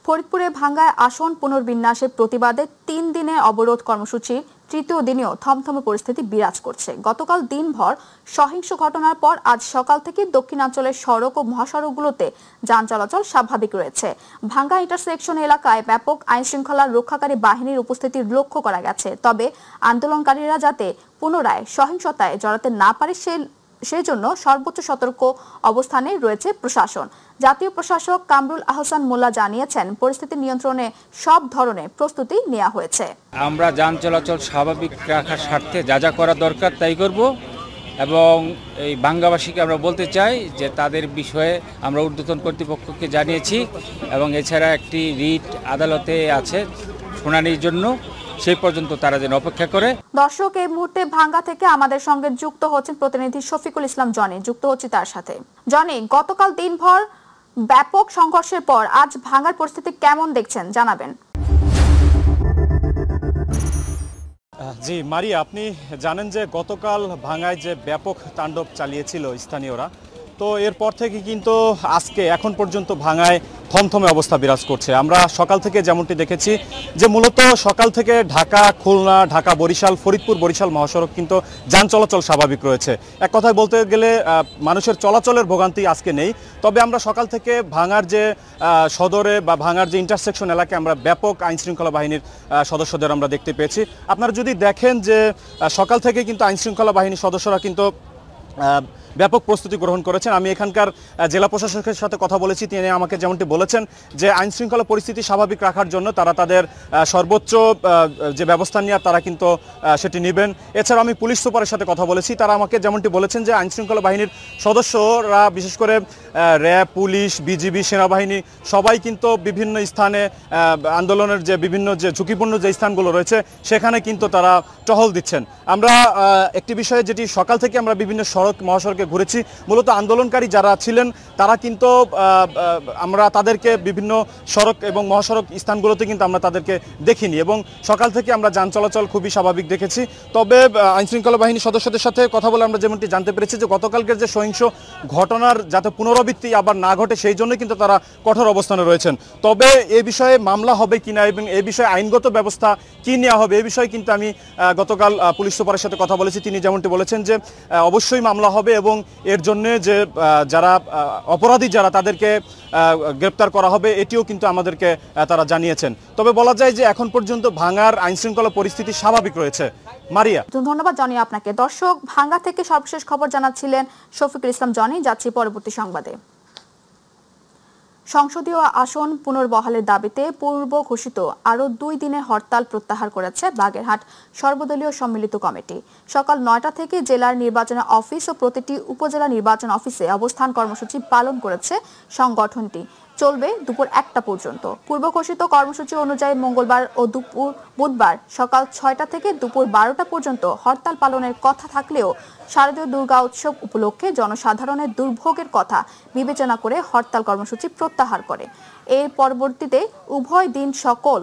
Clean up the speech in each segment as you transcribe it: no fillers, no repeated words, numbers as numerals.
ফরিদপুরে ভাঙ্গায় আসন পুনর্বিন্যাসের প্রতিবাদে ৩ দিনের অবরোধ কর্মসূচি তৃতীয় দিনেও থমথমে পরিস্থিতি বিরাজ করছে। গতকাল দিনভর সহিংস ঘটনার পর আজ সকাল থেকে দক্ষিণাঞ্চলের সড়ক ও মহাসড়কগুলোতে যান চলাচল স্বাভাবিক রয়েছে। ভাঙ্গা ইন্টারসেকশন এলাকায় ব্যাপক আইনশৃঙ্খলা রক্ষাকারী বাহিনীর উপস্থিতি লক্ষ্য করা গেছে। তবে আন্দোলনকারীরা যাতে পুনরায় সহিংসতায় জড়াতে না পারে সেজন্য সর্বোচ্চ সতর্ক অবস্থানে রয়েছে প্রশাসন। জাতীয় প্রশাসক কামরুল আহসান মোল্লা জানিয়েছেন, পরিস্থিতি নিয়ন্ত্রণে সব ধরনের প্রস্তুতি নেওয়া হয়েছে। আমরা যান চলাচল স্বাভাবিক রাখার স্বার্থে যা যা করা দরকার তাই করব এবং এই ভাঙ্গাবাসীকে আমরা বলতে চাই যে তাদের বিষয়ে আমরা ঊর্ধ্বতন কর্তৃপক্ষকে জানিয়েছি এবং এছাড়া একটি রিট আদালতে আছে শুনানির জন্য, সেই পর্যন্ত তারা যেন অপেক্ষা করে। দর্শক, এই মুহূর্তে ভাঙ্গা থেকে আমাদের সঙ্গে যুক্ত হচ্ছেন প্রতিনিধি শফিকুল ইসলাম জনি। যুক্ত হচ্ছি তার সাথে। জনি, গতকাল দিনভর ব্যাপক সংঘর্ষের পর আজ ভাঙ্গার পরিস্থিতি কেমন দেখছেন জানাবেন। জি মারিয়া, আপনি জানেন যে গতকাল ভাঙ্গায় যে ব্যাপক তাণ্ডব চালিয়েছিল স্থানীয়রা, তো এরপর থেকে কিন্তু আজকে এখন পর্যন্ত ভাঙ্গায় থমথমে অবস্থা বিরাজ করছে। আমরা সকাল থেকে যেমনটি দেখেছি যে মূলত সকাল থেকে ঢাকা খুলনা, ঢাকা বরিশাল, ফরিদপুর বরিশাল মহাসড়ক কিন্তু যান চলাচল স্বাভাবিক রয়েছে। এক কথায় বলতে গেলে মানুষের চলাচলের ভোগান্তি আজকে নেই। তবে আমরা সকাল থেকে ভাঙ্গার যে সদরে বা ভাঙ্গার যে ইন্টারসেকশন এলাকায় আমরা ব্যাপক আইনশৃঙ্খলা বাহিনীর সদস্যদের আমরা দেখতে পেয়েছি। আপনারা যদি দেখেন যে সকাল থেকে কিন্তু আইনশৃঙ্খলা বাহিনীর সদস্যরা কিন্তু ব্যাপক প্রস্তুতি গ্রহণ করেছেন। আমি এখানকার জেলা প্রশাসকের সাথে কথা বলেছি, তিনি আমাকে যেমনটি বলেছেন যে আইনশৃঙ্খলা পরিস্থিতি স্বাভাবিক রাখার জন্য তারা তাদের সর্বোচ্চ যে ব্যবস্থা নেওয়ার তারা কিন্তু সেটি নেবেন। এছাড়া আমি পুলিশ সুপারের সাথে কথা বলেছি, তারা আমাকে যেমনটি বলেছেন যে আইনশৃঙ্খলা বাহিনীর সদস্যরা বিশেষ করে র্যাব, পুলিশ, বিজিবি, সেনাবাহিনী সবাই কিন্তু বিভিন্ন স্থানে আন্দোলনের যে বিভিন্ন যে ঝুঁকিপূর্ণ যে স্থানগুলো রয়েছে সেখানে কিন্তু তারা টহল দিচ্ছেন। আমরা একটি বিষয়ে যেটি সকাল থেকে আমরা বিভিন্ন সড়ক মহাসড়কে ঘুরেছি, মূলত আন্দোলনকারী যারা ছিলেন তারা কিন্তু আমরা তাদেরকে বিভিন্ন সড়ক এবং মহাসড়ক স্থানগুলোতে কিন্তু আমরা তাদেরকে দেখিনি এবং সকাল থেকে আমরা যান চলাচল খুবই স্বাভাবিক দেখেছি। তবে আইনশৃঙ্খলা বাহিনীর সদস্যদের সাথে কথা বলে আমরা যেমনটি জানতে পেরেছি যে গতকালকের যে সহিংস ঘটনার যাতে পুনরাবৃত্তি আবার না ঘটে সেই জন্য কিন্তু তারা কঠোর অবস্থানে রয়েছেন। তবে এ বিষয়ে মামলা হবে কিনা এবং এ বিষয়ে আইনগত ব্যবস্থা কি নেওয়া হবে এ বিষয়ে কিন্তু আমি গতকাল পুলিশ সুপারের সাথে কথা বলেছি। তিনি যেমনটি বলেছেন যে অবশ্যই মামলা হবে এবং এর জন্য যে যারা অপরাধী যারা তাদেরকে গ্রেপ্তার করা হবে এটিও কিন্তু আমাদেরকে তারা জানিয়েছেন। তবে বলা যায় যে এখন পর্যন্ত ভাঙ্গার আইনশৃঙ্খলা পরিস্থিতি স্বাভাবিক রয়েছে। মারিয়া, ধন্যবাদ জনি আপনাকে। দর্শক, ভাঙ্গা থেকে সর্বশেষ খবর জানাচ্ছিলেন শফিকুল ইসলাম জনি। যাচ্ছি পরবর্তী সংবাদে। সংসদীয় আসন পুনর্বহালের দাবিতে পূর্ব ঘোষিত আরও 2 দিনের হরতাল প্রত্যাহার করেছে বাগেরহাট সর্বদলীয় সম্মিলিত কমিটি। সকাল 9টা থেকে জেলার নির্বাচন অফিস ও প্রতিটি উপজেলা নির্বাচন অফিসে অবস্থান কর্মসূচি পালন করেছে সংগঠনটি। চলবে দুপুর 1টা পর্যন্ত। পূর্ব ঘোষিত কর্মসূচি অনুযায়ী মঙ্গলবার ও বুধবার সকাল 6টা থেকে দুপুর 12টা পর্যন্ত হরতাল পালনের কথা থাকলেও শারদীয় দুর্গা উৎসব উপলক্ষে জনসাধারণের দুর্ভোগের কথা বিবেচনা করে হরতাল কর্মসূচি প্রত্যাহার করে। এর পরবর্তীতে উভয় দিন সকাল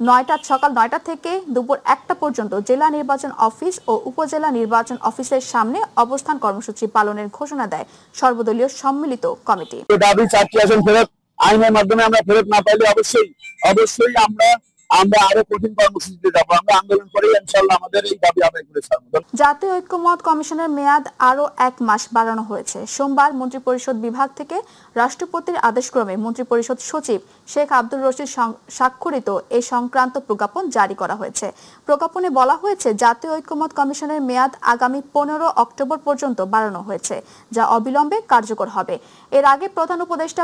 9টা থেকে দুপুর 1টা পর্যন্ত জেলা নির্বাচন অফিস ও উপজেলা নির্বাচন অফিসের সামনে অবস্থান কর্মসূচি পালনের ঘোষণা দেয় সর্বদলীয় সম্মিলিত কমিটি। দাবি 4টি আসন ফেরত আইনের মাধ্যমে আমরা ফেরত না পাইলে অবশ্যই আমরা আরো কঠিন কর্মসূচিতে যাবো। আমরা আন্দোলন করে ইনশাআল্লাহ আমাদের এই দাবি আদায় করে ছাড়ব। জাতীয় ঐক্যমত কমিশনের মেয়াদ আরো 1 মাস বাড়ানো হয়েছে। সোমবার মন্ত্রিপরিষদ বিভাগ থেকে রাষ্ট্রপতির আদেশক্রমে মন্ত্রিপরিষদ সচিব শেখ আব্দুর রশিদ স্বাক্ষরিত এই সংক্রান্ত প্রজ্ঞাপন জারি করা হয়েছে। প্রজ্ঞাপনে বলা হয়েছে জাতীয় ঐক্যমত কমিশনের মেয়াদ আগামী 15 অক্টোবর পর্যন্ত বাড়ানো হয়েছে, যা অবিলম্বে কার্যকর হবে। এর আগে প্রধান উপদেষ্টা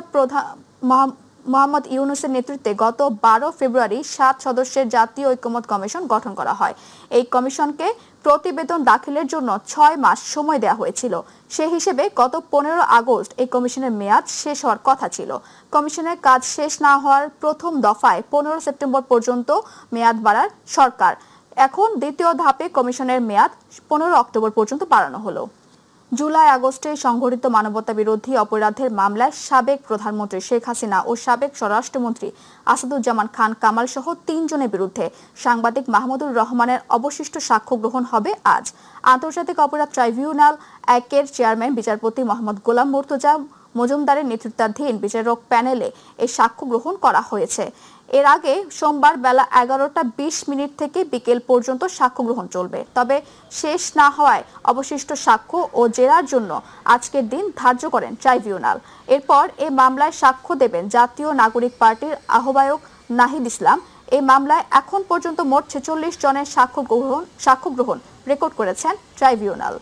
মোহাম্মদ ইউনূসের নেতৃত্বে গত 12 ফেব্রুয়ারি 7 সদস্যের জাতীয় ঐক্যমত কমিশন গঠন করা হয়। এই কমিশনকে প্রতিবেদন দাখিলের জন্য 6 মাস সময় দেওয়া হয়েছিল। সেই হিসেবে গত 15 আগস্ট এই কমিশনের মেয়াদ শেষ হওয়ার কথা ছিল। কমিশনের কাজ শেষ না হওয়ার প্রথম দফায় 15 সেপ্টেম্বর পর্যন্ত মেয়াদ বাড়ার সরকার। এখন দ্বিতীয় ধাপে কমিশনের মেয়াদ 15 অক্টোবর পর্যন্ত বাড়ানো হলো। জুলাই আগস্টে সংঘটিত মানবতা বিরোধী অপরাধের মামলায় সাবেক প্রধানমন্ত্রী শেখ হাসিনা ও সাবেক স্বরাষ্ট্রমন্ত্রী আসাদুজ্জামান খান কামাল সহ 3 জনের বিরুদ্ধে সাংবাদিক মাহমুদুর রহমানের অবশিষ্ট সাক্ষ্য গ্রহণ হবে আজ। আন্তর্জাতিক অপরাধ ট্রাইব্যুনাল 1-এর চেয়ারম্যান বিচারপতি মোহাম্মদ গোলাম মুর্তজা মজুমদারের নেতৃত্বাধীন বিচারক প্যানেলে এই সাক্ষ্য গ্রহণ করা হয়েছে। এর আগে সোমবার বেলা 11:20 থেকে বিকেল পর্যন্ত সাক্ষ্য গ্রহণ চলবে। তবে শেষ না হওয়ায় অবশিষ্ট সাক্ষ্য ও জেরার জন্য আজকের দিন ধার্য করেন ট্রাইব্যুনাল। এরপর এই মামলায় সাক্ষ্য দেবেন জাতীয় নাগরিক পার্টির আহ্বায়ক নাহিদ ইসলাম। এই মামলায় এখন পর্যন্ত মোট 46 জনের সাক্ষ্য গ্রহণ রেকর্ড করেছেন ট্রাইব্যুনাল।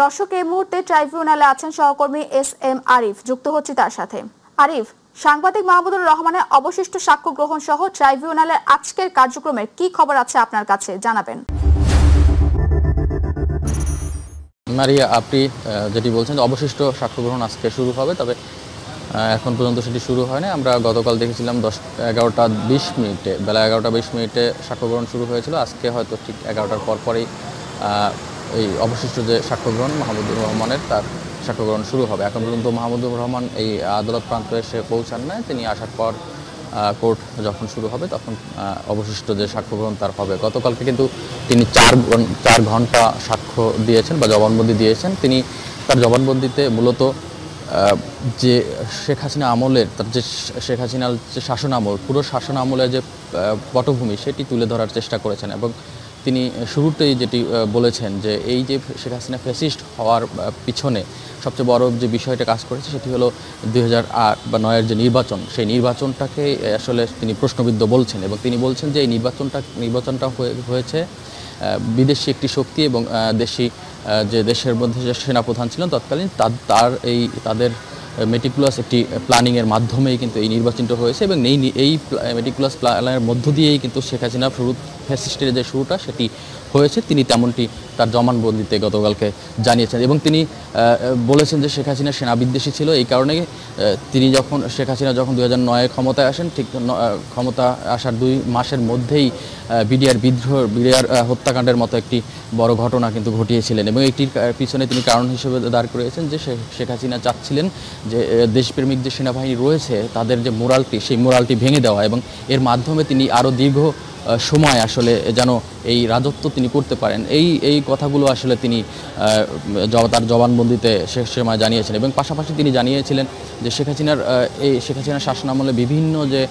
দর্শক, এই মুহূর্তে ট্রাইব্যুনালে আছেন সহকর্মী SM আরিফ, যুক্ত হচ্ছে তার সাথে। আরিফ, সাংবাদিক মাহমুদুর রহমানের অবশিষ্ট সাক্ষ্য গ্রহণ সহ ট্রাইব্যুনালের আজকের কার্যক্রমের কি খবর আছে আপনার কাছে জানাবেন। মারিয়া, আপনি যেটি বলছেন অবশিষ্ট সাক্ষ্য গ্রহণ আজকে শুরু হবে, তবে এখন পর্যন্ত সেটি শুরু হয়নি। আমরা গতকাল দেখেছিলাম 11:20 বেলা 11:20 সাক্ষ্য গ্রহণ শুরু হয়েছিল। আজকে হয়তো ঠিক 11টার পরই এই অবশিষ্ট যে সাক্ষ্য গ্রহণ মাহমুদুর রহমানের তার সাক্ষ্য গ্রহণ শুরু হবে। এখন পর্যন্ত মাহমুদুর রহমান এই আদালত প্রান্তে এসে পৌঁছান নাই। তিনি আসার পর কোর্ট যখন শুরু হবে তখন অবশিষ্ট যে সাক্ষ্য গ্রহণ তার হবে। গতকালকে কিন্তু তিনি 4 ঘন্টা সাক্ষ্য দিয়েছেন বা জবানবন্দি দিয়েছেন। তিনি তার জবানবন্দিতে মূলত যে শেখ হাসিনা আমলের তার যে শেখ হাসিনার যে শাসন আমল, পুরো শাসন আমলের যে পটভূমি সেটি তুলে ধরার চেষ্টা করেছেন এবং তিনি শুরুতেই যেটি বলেছেন যে এই যে শেখ হাসিনা ফ্যাসিস্ট হওয়ার পিছনে সবচেয়ে বড় যে বিষয়টা কাজ করেছে সেটি হলো 2008 বা 9-এর যে নির্বাচন, সেই নির্বাচনটাকে আসলে তিনি প্রশ্নবিদ্ধ বলছেন এবং তিনি বলছেন যে এই নির্বাচনটা হয়েছে বিদেশি একটি শক্তি এবং যে দেশের মধ্যে যে সেনাপ্রধান ছিলেন তৎকালীন তাদের মেটিকুলাস একটি প্ল্যানিংয়ের মাধ্যমেই কিন্তু এই নির্বাচনটা হয়েছে এবং এই মেটিকুলাস প্ল্যানের মধ্য দিয়েই কিন্তু শেখ হাসিনা ফ্যাসিস্টের যে শুরুটা সেটি হয়েছে। তিনি তেমনটি তার জবানবন্দিতে গতকালকে জানিয়েছেন এবং তিনি বলেছেন যে শেখ হাসিনা সেনাবিদ্বেষী ছিল। এই কারণে শেখ হাসিনা যখন 2009-এ ক্ষমতায় আসেন, ঠিক ক্ষমতা আসার 2 মাসের মধ্যেই বিডিআর হত্যাকাণ্ডের মতো একটি বড় ঘটনা কিন্তু ঘটিয়েছিলেন এবং এটির পিছনে তিনি কারণ হিসেবে দাঁড় করিয়েছেন যে শেখ হাসিনা চাচ্ছিলেন যে দেশপ্রেমিক যে সেনাবাহিনী রয়েছে তাদের যে মোরালটি, সেই মোরালটি ভেঙে দেওয়া এবং এর মাধ্যমে তিনি আরও দীর্ঘ সময় আসলে যেন এই রাজত্ব তিনি করতে পারেন। এই কথাগুলো আসলে তিনি তার জবানবন্দিতে শেষ সময় জানিয়েছেন এবং পাশাপাশি তিনি জানিয়েছিলেন যে শেখ হাসিনার শাসনামলে বিভিন্ন যে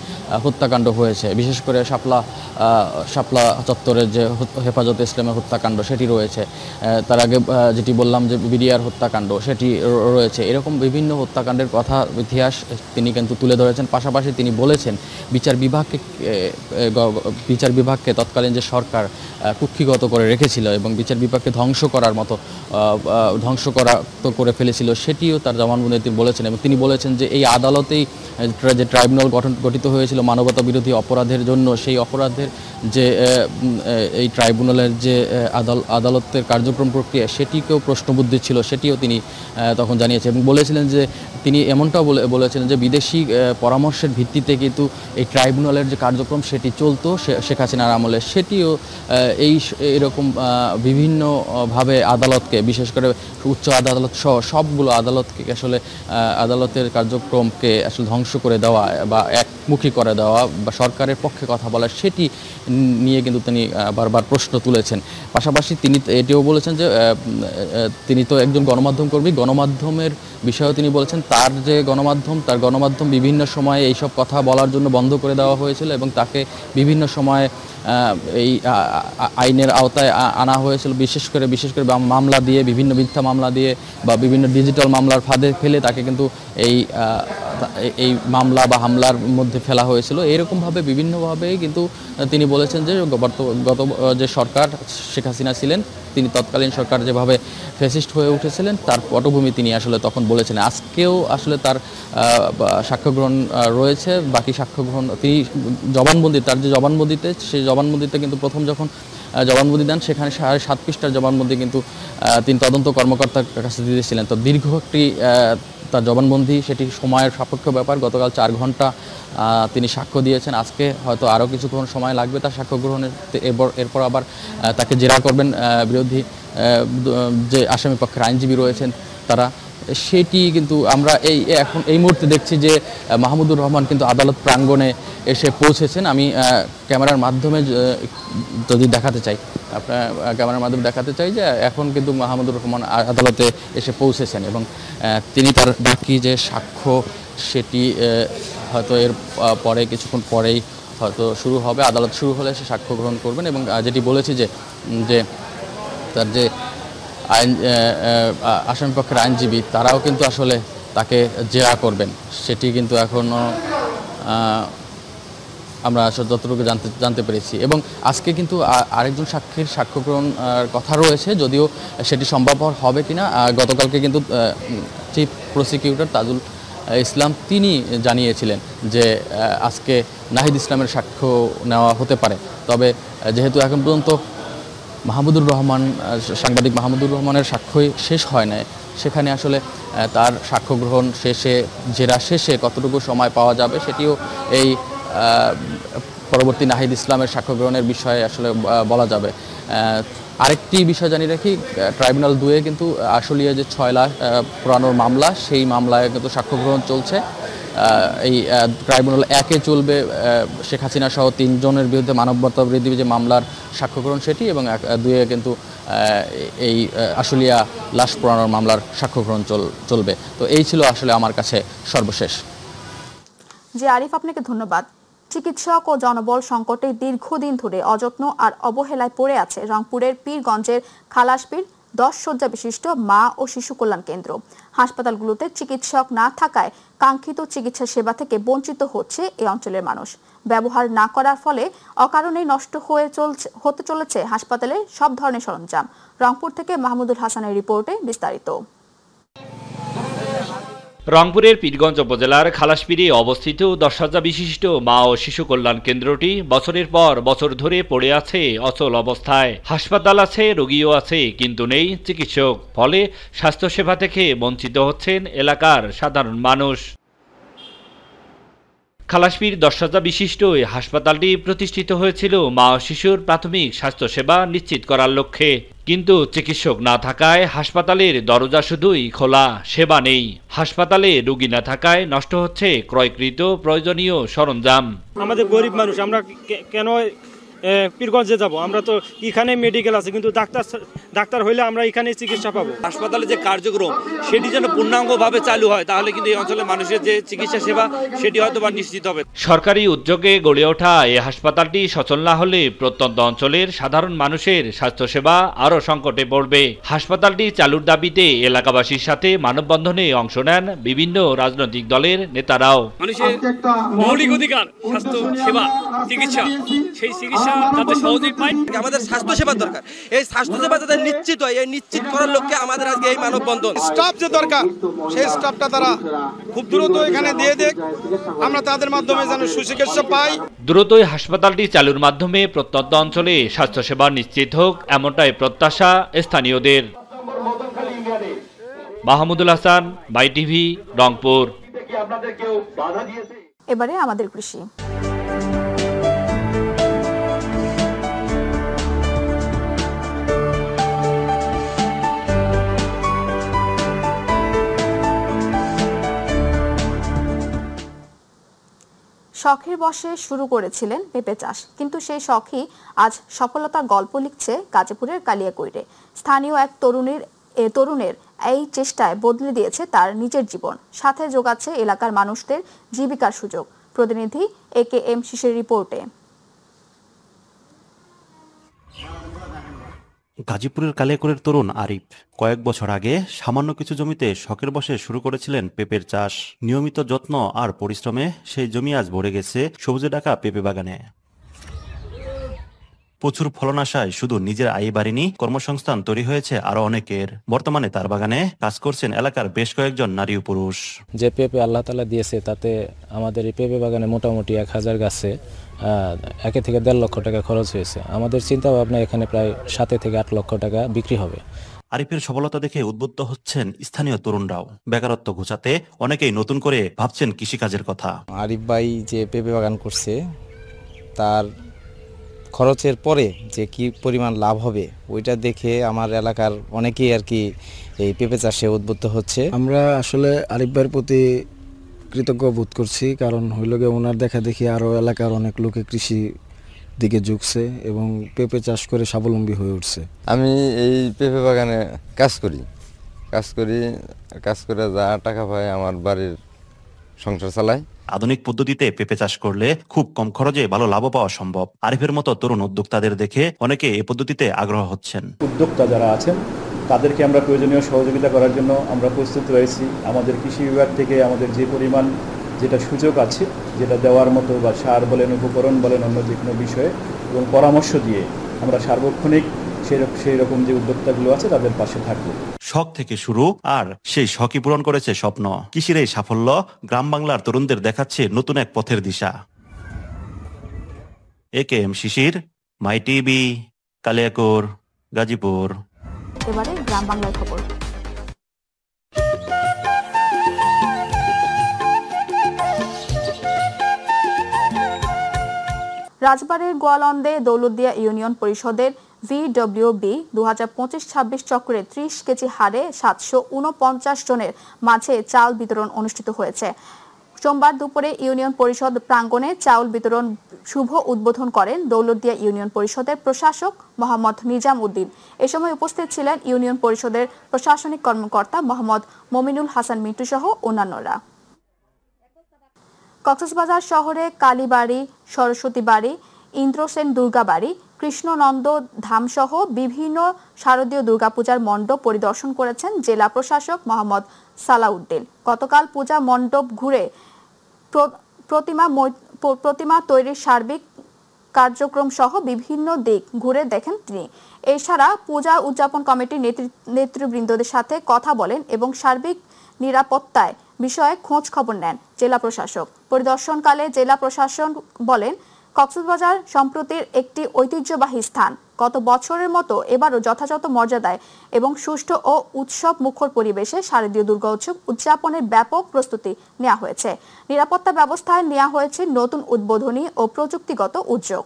হত্যাকাণ্ড হয়েছে, বিশেষ করে শাপলা চত্বরের যে হেফাজতে ইসলামের হত্যাকাণ্ড সেটি রয়েছে, তার আগে যেটি বললাম যে বিডিআর হত্যাকাণ্ড সেটি রয়েছে। এরকম বিভিন্ন হত্যাকাণ্ডের কথা ইতিহাস তিনি কিন্তু তুলে ধরেছেন। পাশাপাশি তিনি বলেছেন বিচার বিভাগকে তৎকালীন যে সরকার কুক্ষিগত করে রেখেছিল এবং বিচার বিভাগকে ধ্বংস করে ফেলেছিল সেটিও তার জবানবন্দিতে তিনি বলেছেন এবং তিনি বলেছেন যে এই আদালতেই যে ট্রাইব্যুনাল গঠিত হয়েছিল মানবতা বিরোধী অপরাধের জন্য, সেই অপরাধের যে এই ট্রাইব্যুনালের যে আদালতের কার্যক্রম প্রক্রিয়া সেটিকেও প্রশ্নবুদ্ধি ছিল, সেটিও তিনি তখন জানিয়েছেন এবং বলেছিলেন যে তিনি এমনটাও বলেছিলেন যে বিদেশি পরামর্শের ভিত্তিতে কিন্তু এই ট্রাইব্যুনালের যে কার্যক্রম সেটি চলতো শেখ হাসিনার আমলে, সেটিও এরকম বিভিন্নভাবে আদালতকে, বিশেষ করে উচ্চ আদালত সহ সবগুলো আদালতকে আসলে আদালতের কার্যক্রমকে আসলে ধ্বংস করে দেওয়া বা একমুখী করে দেওয়া বা সরকারের পক্ষে কথা বলা, সেটি নিয়ে কিন্তু তিনি বারবার প্রশ্ন তুলেছেন। পাশাপাশি তিনি এটিও বলেছেন যে তিনি তো একজন গণমাধ্যম কর্মী, গণমাধ্যমের বিষয়েও তিনি বলেছেন তার গণমাধ্যম বিভিন্ন সময়ে এইসব কথা বলার জন্য বন্ধ করে দেওয়া হয়েছিল এবং তাকে বিভিন্ন সময়ে এই আইনের আওতায় আনা হয়েছিল, বিশেষ করে মামলা দিয়ে, বিভিন্ন মিথ্যা মামলা দিয়ে বা বিভিন্ন ডিজিটাল মামলার ফাঁদে ফেলে তাকে কিন্তু এই মামলা বা হামলার মধ্যে ফেলা হয়েছিল। এরকমভাবে বিভিন্নভাবেই কিন্তু তিনি বলেছেন যে গত যে সরকার শেখ হাসিনা ছিলেন, তিনি তৎকালীন সরকার যেভাবে ফ্যাসিস্ট হয়ে উঠেছিলেন তার পটভূমি তিনি আসলে তখন বলেছেন। আজকেও আসলে তার সাক্ষ্য গ্রহণ রয়েছে, বাকি সাক্ষ্য গ্রহণ তিনি তার যে জবানবন্দিতে, সেই জবানবন্দিতে কিন্তু প্রথম যখন জবানবন্দি দেন সেখানে 7.5 পৃষ্ঠার জবানবন্দি কিন্তু তিনি তদন্ত কর্মকর্তার কাছে দিয়েছিলেন। তো দীর্ঘ একটি তার জবানবন্দি, সেটি সময়ের সাপেক্ষ ব্যাপার। গতকাল 4 ঘন্টা তিনি সাক্ষ্য দিয়েছেন। আজকে হয়তো আরও কিছুক্ষণ সময় লাগবে তার সাক্ষ্য গ্রহণের। এরপর আবার তাকে জেরা করবেন বিরোধী যে আসামি পক্ষের আইনজীবী রয়েছেন তারা। সেটি কিন্তু আমরা এখন এই মুহূর্তে দেখছি যে মাহমুদুর রহমান কিন্তু আদালত প্রাঙ্গণে এসে পৌঁছেছেন। আমি ক্যামেরার মাধ্যমে যদি দেখাতে চাই, আপনার ক্যামেরার মাধ্যমে দেখাতে চাই যে এখন কিন্তু মাহমুদুর রহমান আদালতে এসে পৌঁছেছেন এবং তিনি তার বাকি যে সাক্ষ্য সেটি হয়তো এর পরে কিছুক্ষণ পরেই হয়তো শুরু হবে। আদালত শুরু হলে সে সাক্ষ্য গ্রহণ করবেন এবং যেটি বলেছি যে তার যে আসামিপক্ষের আইনজীবী তারাও কিন্তু আসলে তাকে জেরা করবেন, সেটি কিন্তু এখনও আমরা যতটুকু জানতে পেরেছি। এবং আজকে কিন্তু আরেকজন সাক্ষীর সাক্ষ্য গ্রহণ কথা রয়েছে, যদিও সেটি সম্ভবপর হবে কিনা। গতকালকে কিন্তু চিফ প্রসিকিউটর তাজুল ইসলাম তিনি জানিয়েছিলেন যে আজকে নাহিদ ইসলামের সাক্ষ্য নেওয়া হতে পারে। তবে যেহেতু এখন পর্যন্ত সাংবাদিক মাহমুদুর রহমানের সাক্ষ্যই শেষ হয় নাই, সেখানে আসলে তার সাক্ষ্য গ্রহণ শেষে জেরা শেষে কতটুকু সময় পাওয়া যাবে সেটিও এই পরবর্তী নাহিদ ইসলামের সাক্ষ্য গ্রহণের বিষয়ে আসলে বলা যাবে। আরেকটি বিষয় জানিয়ে রাখি, ট্রাইব্যুনাল 2-এ কিন্তু আশুলিয়া যে 6 লাখ পুরানোর মামলা, সেই মামলায় কিন্তু সাক্ষ্য গ্রহণ চলছে। এই ট্রাইব্যুনাল 1-এ চলবে শেখ হাসিনা সহ 3 জনের বিরুদ্ধে মানবতা বিরোধী যে মামলার সাক্ষ্য গ্রহণ সেটি, এবং 2-এ কিন্তু এই আশুলিয়া লাশ পুরানোর মামলার সাক্ষ্য গ্রহণ চলবে। তো এই ছিল আসলে আমার কাছে সর্বশেষ। জি আরিফ, আপনাকে ধন্যবাদ। চিকিৎসক ও জনবল সংকটে দীর্ঘদিন ধরে অযত্ন আর অবহেলায় পড়ে আছে রংপুরের পীরগঞ্জের খালাসপীর 10 শয্যা বিশিষ্ট মা ও শিশু কল্যাণ কেন্দ্র। হাসপাতালগুলোতে চিকিৎসক না থাকায় কাঙ্ক্ষিত চিকিৎসা সেবা থেকে বঞ্চিত হচ্ছে এই অঞ্চলের মানুষ। ব্যবহার না করার ফলে অকারণেই নষ্ট হতে চলেছে হাসপাতালের সব ধরনের সরঞ্জাম। রংপুর থেকে মাহমুদুল হাসানের রিপোর্টে বিস্তারিত। রংপুরের পীরগঞ্জ উপজেলার খালাসপীরে অবস্থিত 10 শয্যা বিশিষ্ট মা ও শিশু কল্যাণ কেন্দ্রটি বছরের পর বছর ধরে পড়ে আছে অচল অবস্থায়। হাসপাতাল আছে, রোগীও আছে, কিন্তু নেই চিকিৎসক। ফলে স্বাস্থ্যসেবা থেকে বঞ্চিত হচ্ছেন এলাকার সাধারণ মানুষ। খালাসপীর 10 শয্যা বিশিষ্ট এই হাসপাতালটি প্রতিষ্ঠিত হয়েছিল মা ও শিশুর প্রাথমিক স্বাস্থ্যসেবা নিশ্চিত করার লক্ষ্যে। কিন্তু চিকিৎসক না থাকায় হাসপাতালের দরজা শুধুই খোলা, সেবা নেই। হাসপাতালে রোগী না থাকায় নষ্ট হচ্ছে ক্রয়কৃত প্রয়োজনীয় সরঞ্জাম। আমাদের গরিব মানুষ, আমরা কেন পীরগঞ্জে যাব? আমরা তো এখানে মেডিকেল আছে, কিন্তু ডাক্তার হইলে আমরা এখানে চিকিৎসা পাবো। হাসপাতালে যে কার্যক্রম সেটি যেন পূর্ণাঙ্গভাবে চালু হয়, তাহলে কিন্তু এই অঞ্চলের মানুষের যে চিকিৎসা সেবা সেটি হয়তো বা নিশ্চিত হবে। সরকারি উদ্যোগে গড়ে ওঠা এই হাসপাতালটি সচল না হলে প্রত্যন্ত অঞ্চলের সাধারণ মানুষের স্বাস্থ্যসেবা আরও সংকটে পড়বে। হাসপাতালটি চালুর দাবিতে এলাকাবাসীর সাথে মানববন্ধনে অংশ নেন বিভিন্ন রাজনৈতিক দলের নেতারাও। মানুষের মৌলিক অধিকার স্বাস্থ্য সেবা, চিকিৎসা, সেই চিকিৎসা যাতে সহজেই পায়। আমাদের স্বাস্থ্য সেবা দরকার, এই স্বাস্থ্য সেবা যাতে নিশ্চিত হয়, এই নিশ্চিত করার লক্ষ্যে আমাদের আজকে এই মানববন্ধন। স্টাফ যে দরকার সেই স্টাফটা তারা খুব দ্রুত এখানে দিয়ে দেখ, আমরা তাদের মাধ্যমে যেন সুচিকিৎসা পাই। দ্রুতই হাসপাতালটি চালুর মাধ্যমে প্রত্যন্ত অঞ্চলে স্বাস্থ্যসেবা নিশ্চিত হোক, এমনটাই প্রত্যাশা স্থানীয়দের। মাহমুদুল হাসান, বাই টিভি, রংপুর। এবারে আমাদের কৃষি। শখের বশে শুরু করেছিলেন পেঁপে চাষ, কিন্তু সেই শখই আজ সফলতার গল্প লিখছে গাজীপুরের কালিয়াকৈরে। স্থানীয় এক তরুণের এই চেষ্টায় বদলে দিয়েছে তার নিজের জীবন, সাথে যোগাচ্ছে এলাকার মানুষদের জীবিকার সুযোগ। প্রতিনিধি AKM শিশির রিপোর্টে। গাজীপুরের কালিয়াকৈরের তরুণ আরিফ কয়েক বছর আগে সামান্য কিছু জমিতে শখের বশে শুরু করেছিলেন পেঁপের চাষ। নিয়মিত যত্ন আর পরিশ্রমে সেই জমি আজ ভরে গেছে সবুজে ঢাকা পেঁপে বাগানে। প্রচুর ফলন আসায় শুধু নিজের আয় বাড়েনি, কর্মসংস্থান তৈরি হয়েছে আরো অনেকের। বর্তমানে তার বাগানে কাজ করছেন এলাকার বেশ কয়েকজন নারী ও পুরুষ। যে পেঁপে আল্লাহ তাআলা দিয়েছে তাতে আমাদের এই পেঁপে বাগানে মোটামুটি 1000 গাছে 1 থেকে 1.5 লক্ষ টাকা খরচ হয়েছে। আমাদের চিন্তা ভাবনা এখানে প্রায় 7 থেকে 8 লক্ষ টাকা বিক্রি হবে। আরিফের সফলতা দেখে উদ্বুদ্ধ হচ্ছেন স্থানীয় তরুণরাও। বেকারত্ব ঘোচাতে অনেকেই নতুন করে ভাবছেন কৃষিকাজের কথা। আরিফ ভাই যে পেঁপে বাগান করছে তার খরচের পরে যে কি পরিমাণ লাভ হবে ওইটা দেখে আমার এলাকার অনেকেই আর কি এই পেঁপে চাষে উদ্বুদ্ধ হচ্ছে। আমরা আসলে আরিফ ভাইয়ের প্রতি কৃতজ্ঞ বোধ করছি, কারণ হইল গিয়ে ওনার দেখা দেখি আরও এলাকার অনেক লোকে কৃষি দিকে ঝুঁকছে এবং পেঁপে চাষ করে স্বাবলম্বী হয়ে উঠছে। আমি এই পেঁপে বাগানে কাজ করে যা টাকা পাই আমার বাড়ির সংসার চালায়। আধুনিক পদ্ধতিতে পেঁপে চাষ করলে খুব কম খরচে ভালো লাভ পাওয়া সম্ভব। আরিফের মতো তরুণ উদ্যোক্তাদের দেখে অনেকে এই পদ্ধতিতে আগ্রহ হচ্ছেন। উদ্যোক্তা যারা আছেন তাদেরকে আমরা প্রয়োজনীয় সহযোগিতা করার জন্য আমরা প্রস্তুত রয়েছি। আমাদের কৃষি বিভাগ থেকে আমাদের যে পরিমাণ যেটা সুযোগ আছে, যেটা দেওয়ার মতো বা সার বলেন, উপকরণ বলেন, অন্য যে কোনো বিষয়ে এবং পরামর্শ দিয়ে আমরা সার্বক্ষণিক সেই রকম যে উদ্যোক্তাগুলো আছে তাদের পাশে থাকবো। শখ থেকে শুরু, আর সেই শখই পূরণ করেছে স্বপ্ন। কৃষির এই সাফল্য গ্রাম বাংলার তরুণদের দেখাচ্ছে নতুন এক পথের দিশা। AKM শিশির, মাই টিভি, কালিয়াকৈর, গাজীপুর। এবারে গ্রাম বাংলার খবর। রাজবাড়ীর গোয়ালন্দে দৌলতদিয়া ইউনিয়ন পরিষদের VWB 2025-26 চক্রে 30 কেজি হারে 749 জনের মাঝে চাল বিতরণ অনুষ্ঠিত হয়েছে। সোমবার দুপুরে ইউনিয়ন পরিষদ প্রাঙ্গণে চাউল বিতরণ শুভ উদ্বোধন করেন দৌলতদিয়া ইউনিয়ন পরিষদের প্রশাসক মোহাম্মদ নিজাম উদ্দিন। এ সময় উপস্থিত ছিলেন ইউনিয়ন পরিষদের প্রশাসনিক কর্মকর্তা মোহাম্মদ মমিনুল হাসান মিন্টু সহ অন্যান্যরা। কক্সবাজার শহরে কালীবাড়ি, সরস্বতী বাড়ি, ইন্দ্রসেন দুর্গাবাড়ি, কৃষ্ণনন্দ ধামসহ বিভিন্ন শারদীয় দুর্গাপূজার মণ্ডপ পরিদর্শন করেছেন জেলা প্রশাসক মোহাম্মদ সালাউদ্দিন। গতকাল পূজা মণ্ডপ ঘুরে প্রতিমা তৈরির সার্বিক কার্যক্রম সহ বিভিন্ন দিক ঘুরে দেখেন তিনি। এছাড়া পূজা উদযাপন কমিটির নেতৃবৃন্দদের সাথে কথা বলেন এবং সার্বিক নিরাপত্তায় বিষয়ে খোঁজ খবর নেন জেলা প্রশাসক। পরিদর্শনকালে জেলা প্রশাসন বলেন, কক্সবাজার সম্প্রতির একটি ঐতিহ্যবাহী স্থান। গত বছরের মতো এবারও যথাযথ মর্যাদায় এবং সুষ্ঠু ও উৎসব মুখর পরিবেশে শারদীয় দুর্গা উৎসব উদযাপনের ব্যাপক প্রস্তুতি নেওয়া হয়েছে। নিরাপত্তা ব্যবস্থায় নেওয়া হয়েছে নতুন উদ্বোধনী ও প্রযুক্তিগত উদ্যোগ।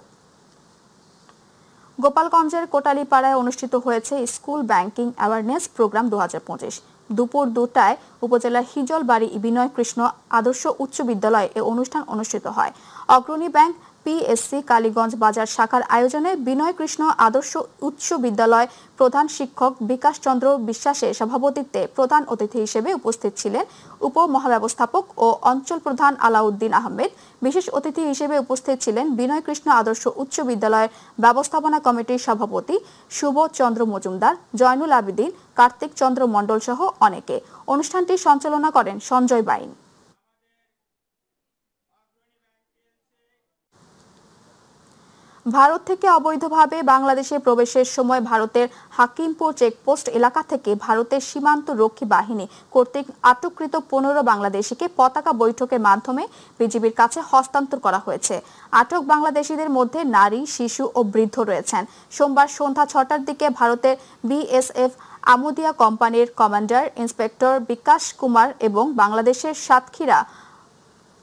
গোপালগঞ্জের কোটালীপাড়ায় অনুষ্ঠিত হয়েছে স্কুল ব্যাংকিং অ্যাওয়ারনেস প্রোগ্রাম 2025। দুপুর 2টায় উপজেলার হিজলবাড়ি বিনয় কৃষ্ণ আদর্শ উচ্চ বিদ্যালয়ে এ অনুষ্ঠান অনুষ্ঠিত হয়। অগ্রণী ব্যাংক PSC কালীগঞ্জ বাজার শাখার আয়োজনে বিনয় কৃষ্ণ আদর্শ উচ্চ বিদ্যালয় প্রধান শিক্ষক বিকাশ চন্দ্র বিশ্বাসের সভাপতিত্বে প্রধান অতিথি হিসেবে উপস্থিত ছিলেন উপমহাব্যবস্থাপক ও অঞ্চল প্রধান আলাউদ্দিন আহমেদ। বিশেষ অতিথি হিসেবে উপস্থিত ছিলেন বিনয় কৃষ্ণ আদর্শ উচ্চ বিদ্যালয়ের ব্যবস্থাপনা কমিটির সভাপতি শুভ চন্দ্র মজুমদার, জয়নুল আবেদিন, কার্তিক চন্দ্র মণ্ডল সহ অনেকে। অনুষ্ঠানটি সঞ্চালনা করেন সঞ্জয় বাইন। ভারত থেকে অবৈধভাবে বাংলাদেশে প্রবেশের সময় ভারতের হাকিমপুর চেকপোস্ট এলাকা থেকে ভারতের সীমান্ত রক্ষী বাহিনী কর্তৃক আটককৃত 15 বাংলাদেশিকে পতাকা বৈঠকের মাধ্যমে বিজিবির কাছে হস্তান্তর করা হয়েছে। আটক বাংলাদেশিদের মধ্যে নারী, শিশু ও বৃদ্ধ রয়েছেন। সোমবার সন্ধ্যা 6টার দিকে ভারতের BSF আমুদিয়া কোম্পানির কমান্ডার ইন্সপেক্টর বিকাশ কুমার এবং বাংলাদেশের সাতক্ষীরা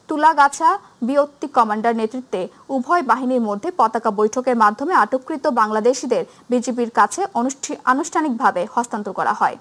তুলাগাছা বিওত্তি কমান্ডার নেতৃত্বে উভয় বাহিনীর মধ্যে পতাকা বৈঠকের মাধ্যমে আটককৃত বাংলাদেশিদের বিজিবির কাছে আনুষ্ঠানিকভাবে হস্তান্তর করা হয়।